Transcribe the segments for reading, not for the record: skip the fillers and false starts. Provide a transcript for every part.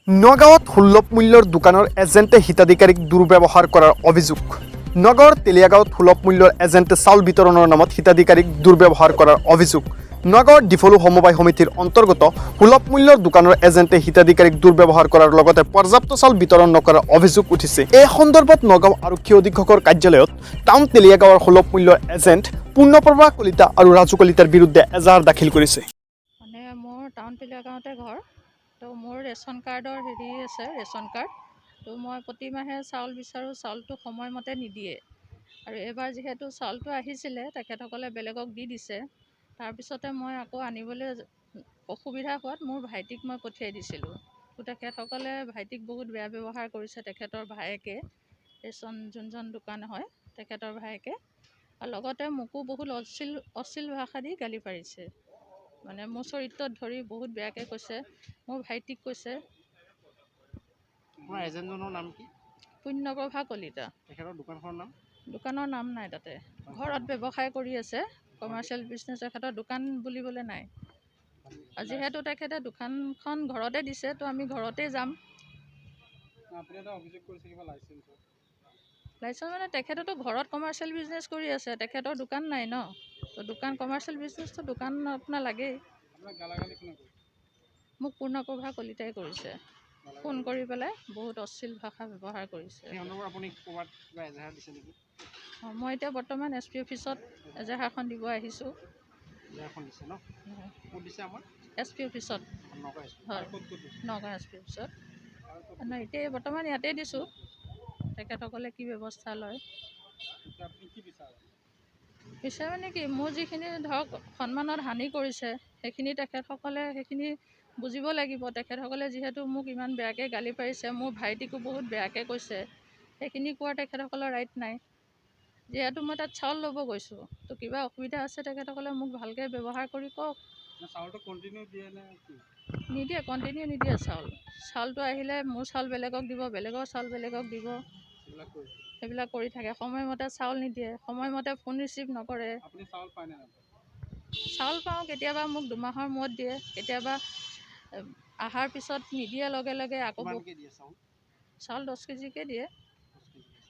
নগাঁৱত সুলভ মূল্যৰ দোকানৰ এজেণ্টে হিতাধিকাৰীক দুৰ্ব্যৱহাৰ কৰাৰ অভিযোগ। নগাঁৱৰ তেলিয়াগাঁৱত সুলভ মূল্যৰ এজেণ্টে চাউল বিতৰণৰ নামত হিতাধিকাৰীক দুৰ্ব্যৱহাৰ কৰাৰ অভিযোগ। নগাঁৱৰ ডিফলু সমবায় সমিতিৰ অন্তৰ্গত সুলভ মূল্যৰ দোকানৰ এজেণ্টে হিতাধিকাৰীক দুৰ্ব্যৱহাৰ কৰাৰ লগতে পৰ্যাপ্ত চাউল বিতৰণ নকৰাৰ অভিযোগ উঠিছে। এই সন্দৰ্ভত নগাঁও আৰক্ষী অধীক্ষকৰ কাৰ্যালয়ত টাউন তেলিয়াগাঁৱৰ সুলভ মূল্যৰ এজেণ্ট পূৰ্ণপ্ৰভা কলিতা আৰু ৰাজু কলিতাৰ বিৰুদ্ধে এজাহাৰ দাখিল কৰিছে। মানে মোৰ টাউন তেলিয়াগাঁৱতে ঘৰ, তো মোৰ ৰেচন কাৰ্ডৰ আছে ৰেচন কাৰ্ড, তো মই প্ৰতিমাহে চাউল বিচাৰোঁ, চাউলটো সময়মতে নিদিয়ে। আৰু এইবাৰ যিহেতু চাউলটো আহিছিলে তেখেতসকলে বেলেগক দি দিছে, তাৰপিছতে মই আকৌ আনিবলৈ অসুবিধা হোৱাত মোৰ ভাইটিক মই পঠিয়াই দিছিলোঁ। তো তেখেতসকলে ভাইটিক বহুত বেয়া ব্যৱহাৰ কৰিছে, তেখেতৰ ভায়েকে, ৰেচন যোনজন দোকান হয় তেখেতৰ ভায়েকে, আৰু লগতে মোকো বহুত অশ্লীল ভাষা দি গালি পাৰিছে। মানে মোৰ চৰিত্ৰত ধৰি বহুত বেয়াকৈ কৈছে, মোৰ ভাইটিক কৈছে। আপোনাৰ এজেণ্টজনৰ নাম কি? পূৰ্ণপ্ৰভা কলিতা। তেখেতৰ দোকানখনৰ নাম? দোকানৰ নাম নাই তাতে, ঘৰত ব্যৱসায় কৰি আছে, কমাৰ্চিয়েল বিজনেছ, তেখেতৰ দোকান বুলিবলৈ নাই। যিহেতু তেখেতে দোকানখন ঘৰতে দিছে, তো আমি ঘৰতে যাম। লাইচেঞ্চ মানে তেখেতেতো ঘৰত কমাৰ্চিয়েল বিজনেছ কৰি আছে, তেখেতৰ দোকান নাই ন, তো দোকান কমাৰ্চিয়েল বিজনেছটো দোকান আপোনাৰ লাগেই। মোক পূৰ্ণপ্ৰভা কলিতাই কৰিছে, ফোন কৰি পেলাই বহুত অশ্লীল ভাষা ব্যৱহাৰ কৰিছে। মই এতিয়া বৰ্তমান SP অফিচত এজাহাৰখন দিব আহিছোঁ। SP অফিচত, হয়, নগাঁও SP অফিচত। এতিয়া বৰ্তমান ইয়াতে দিছোঁ, তেখেতসকলে কি ব্যৱস্থা লয়। বিচাৰ মানে কি, মোৰ যিখিনি ধৰক সন্মানত হানি কৰিছে সেইখিনি তেখেতসকলে বুজিব লাগিব। তেখেতসকলে যিহেতু মোক ইমান বেয়াকৈ গালি পাৰিছে, মোৰ ভাইটিকো বহুত বেয়াকৈ কৈছে, সেইখিনি কোৱাৰ তেখেতসকলৰ ৰাইট নাই। যিহেতু মই তাত চাউল ল'ব গৈছোঁ, তো কিবা অসুবিধা আছে তেখেতসকলে মোক ভালকৈ ব্যৱহাৰ কৰি কওক। নিদিয়ে, কণ্টিনিউ নিদিয়ে চাউলটো আহিলে মোৰ চাউল বেলেগক দিব, বেলেগৰ চাউল বেলেগক দিব, সেইবিলাক কৰি থাকে। সময়মতে চাউল নিদিয়ে, সময়মতে ফোন ৰিচিভ নকৰে। চাউল পাওঁ, কেতিয়াবা মোক 2 মাহৰ মূৰত দিয়ে, কেতিয়াবা অহাৰ পিছত নিদিয়ে লগে লগে আকৌ। চাউল 10 কেজিকৈ দিয়ে।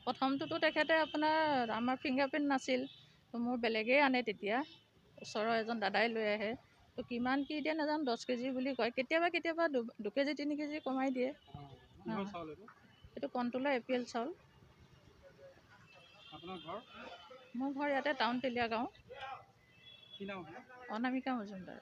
প্ৰথমটোতো তেখেতে আপোনাৰ আমাৰ ফিংগাৰপ্ৰিণ্ট নাছিল, তো মোৰ বেলেগেই আনে, তেতিয়া ওচৰৰ এজন দাদাই লৈ আহে, তো কিমান কি দিয়ে নাজানো, 10 কেজি বুলি কয়, কেতিয়াবা 2 কেজি 3 কেজি কমাই দিয়ে। এইটো কণ্ট্ৰলৰ APL চাউল। মোৰ ঘৰ ইয়াতে টাউন তেলিয়াগাঁও। অনামিকা মজুমদাৰ।